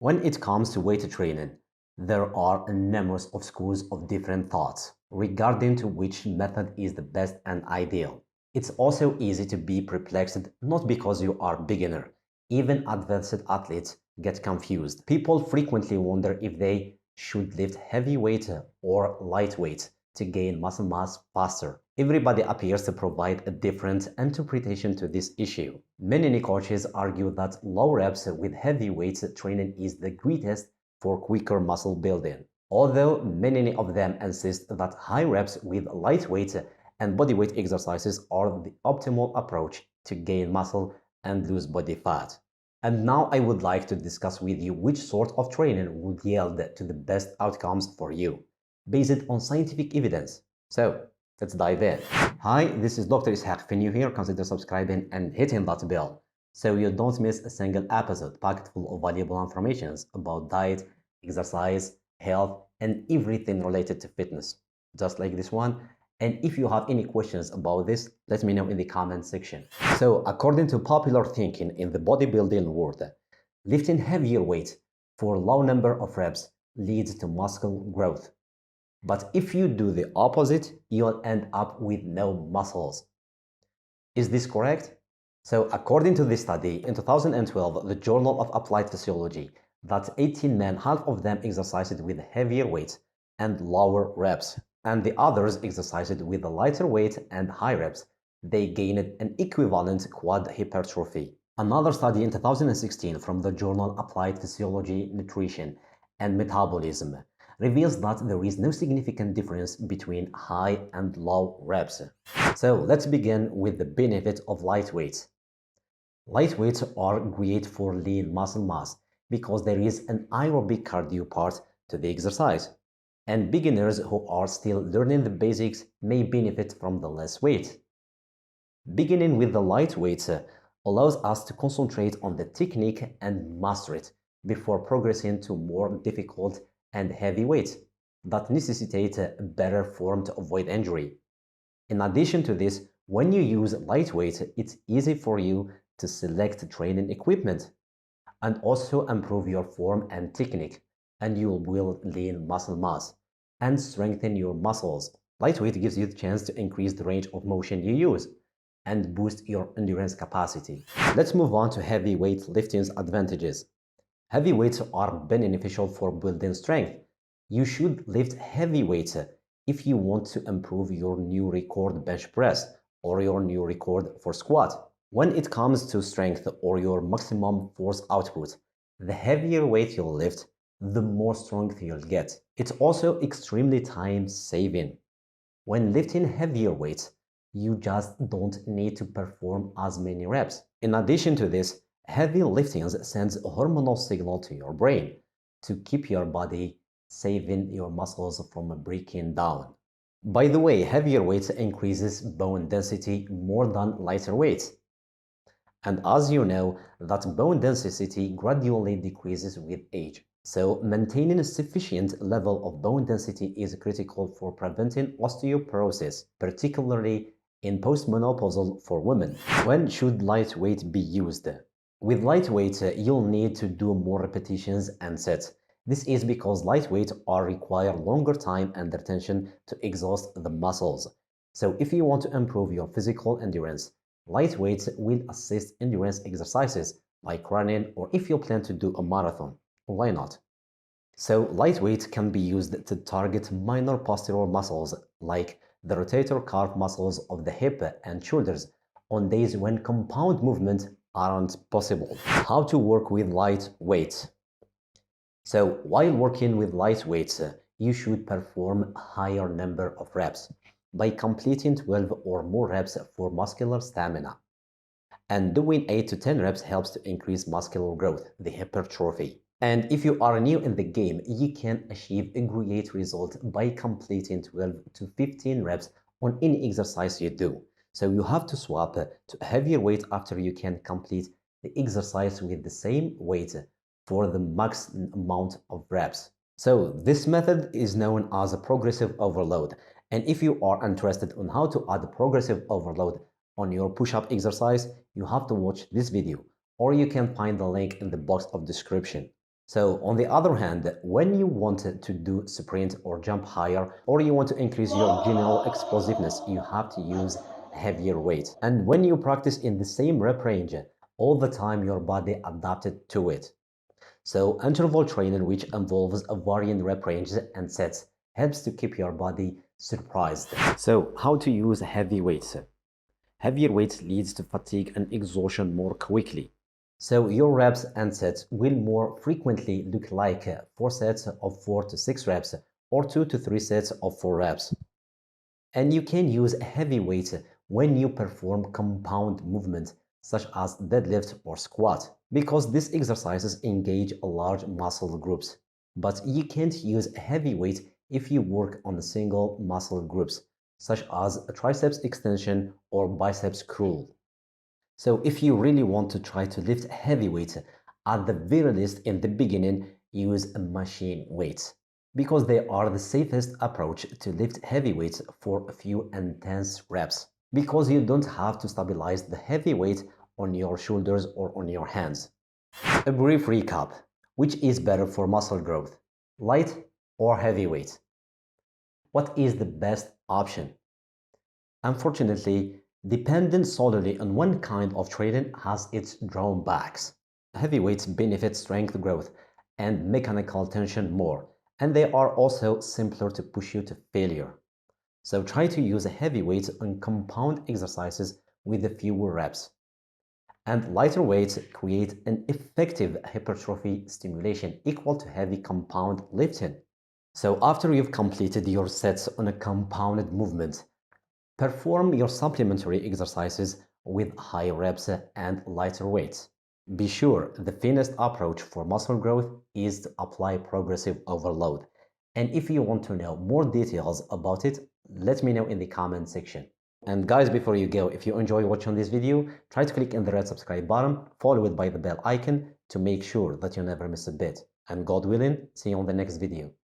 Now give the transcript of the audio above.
When it comes to weight training, there are numerous of schools of different thoughts regarding to which method is the best and ideal. It's also easy to be perplexed not because you are beginner. Even advanced athletes get confused. People frequently wonder if they should lift heavy weight or light weight to gain muscle mass faster. Everybody appears to provide a different interpretation to this issue. Many coaches argue that low reps with heavy weights training is the greatest for quicker muscle building, although many of them insist that high reps with light weight and bodyweight exercises are the optimal approach to gain muscle and lose body fat. And now I would like to discuss with you which sort of training would yield to the best outcomes for you, based on scientific evidence. So, let's dive in. Hi, this is Dr. Ishak. If you're new here, consider subscribing and hitting that bell so you don't miss a single episode packed full of valuable information about diet, exercise, health, and everything related to fitness, just like this one. And if you have any questions about this, let me know in the comment section. So, according to popular thinking in the bodybuilding world, lifting heavier weight for low number of reps leads to muscle growth. But if you do the opposite, you'll end up with no muscles. Is this correct? So, according to this study, in 2012, the Journal of Applied Physiology, that 18 men, half of them exercised with heavier weights and lower reps, and the others exercised with a lighter weight and high reps, they gained an equivalent quad hypertrophy. Another study in 2016 from the journal Applied Physiology, Nutrition, and Metabolism reveals that there is no significant difference between high and low reps. So let's begin with the benefit of light weights. Light weights are great for lean muscle mass because there is an aerobic cardio part to the exercise, and beginners who are still learning the basics may benefit from the less weight. Beginning with the light weights allows us to concentrate on the technique and master it before progressing to more difficult and heavy weights that necessitate a better form to avoid injury. In addition to this, when you use light weights, it's easy for you to select training equipment and also improve your form and technique, and you will build lean muscle mass and strengthen your muscles. Lightweight gives you the chance to increase the range of motion you use and boost your endurance capacity. Let's move on to heavyweight lifting's advantages. Heavy weights are beneficial for building strength. You should lift heavy weights if you want to improve your new record bench press or your new record for squat. When it comes to strength or your maximum force output, the heavier weight you'll lift, the more strength you'll get. It's also extremely time-saving. When lifting heavier weights, you just don't need to perform as many reps. In addition to this, heavy lifting sends a hormonal signal to your brain to keep your body saving your muscles from breaking down. By the way, heavier weights increases bone density more than lighter weights. And as you know, that bone density gradually decreases with age. So maintaining a sufficient level of bone density is critical for preventing osteoporosis, particularly in postmenopausal for women. When should lightweight be used? With lightweight, you'll need to do more repetitions and sets. This is because lightweight require longer time and attention to exhaust the muscles. So if you want to improve your physical endurance, lightweight will assist endurance exercises like running, or if you plan to do a marathon, why not? So lightweight can be used to target minor postural muscles like the rotator cuff muscles of the hip and shoulders on days when compound movement aren't possible. How to work with light weights? So while working with light weights, you should perform a higher number of reps by completing 12 or more reps for muscular stamina. And doing 8 to 10 reps helps to increase muscular growth, the hypertrophy. And if you are new in the game, you can achieve a great result by completing 12 to 15 reps on any exercise you do. So you have to swap to a heavier weight after you can complete the exercise with the same weight for the max amount of reps. So this method is known as a progressive overload. And if you are interested on how to add progressive overload on your push-up exercise, you have to watch this video, or you can find the link in the box of description. So on the other hand, when you want to do sprint or jump higher, or you want to increase your general explosiveness, you have to use heavier weight. And when you practice in the same rep range all the time, your body adapted to it. So interval training, which involves varying rep ranges and sets, helps to keep your body surprised. So how to use heavy weights? Heavier weights leads to fatigue and exhaustion more quickly. So your reps and sets will more frequently look like 4 sets of 4 to 6 reps or 2 to 3 sets of 4 reps. And you can use heavy weights when you perform compound movements such as deadlift or squat, because these exercises engage large muscle groups. But you can't use heavy weight if you work on single muscle groups, such as triceps extension or biceps curl. So if you really want to try to lift heavy weights, at the very least in the beginning, use machine weights, because they are the safest approach to lift heavy weights for a few intense reps, because you don't have to stabilize the heavy weight on your shoulders or on your hands. A brief recap. Which is better for muscle growth, light or heavy weight? What is the best option? Unfortunately, depending solely on one kind of training has its drawbacks. Heavyweights benefit strength growth and mechanical tension more, and they are also simpler to push you to failure. So try to use heavyweights on compound exercises with fewer reps. And lighter weights create an effective hypertrophy stimulation equal to heavy compound lifting. So after you've completed your sets on a compounded movement, perform your supplementary exercises with high reps and lighter weights. Be sure the thinnest approach for muscle growth is to apply progressive overload. And if you want to know more details about it, let me know in the comment section. And guys, before you go, if you enjoy watching this video, try to click in the red subscribe button, followed by the bell icon to make sure that you never miss a bit. And God willing, see you on the next video.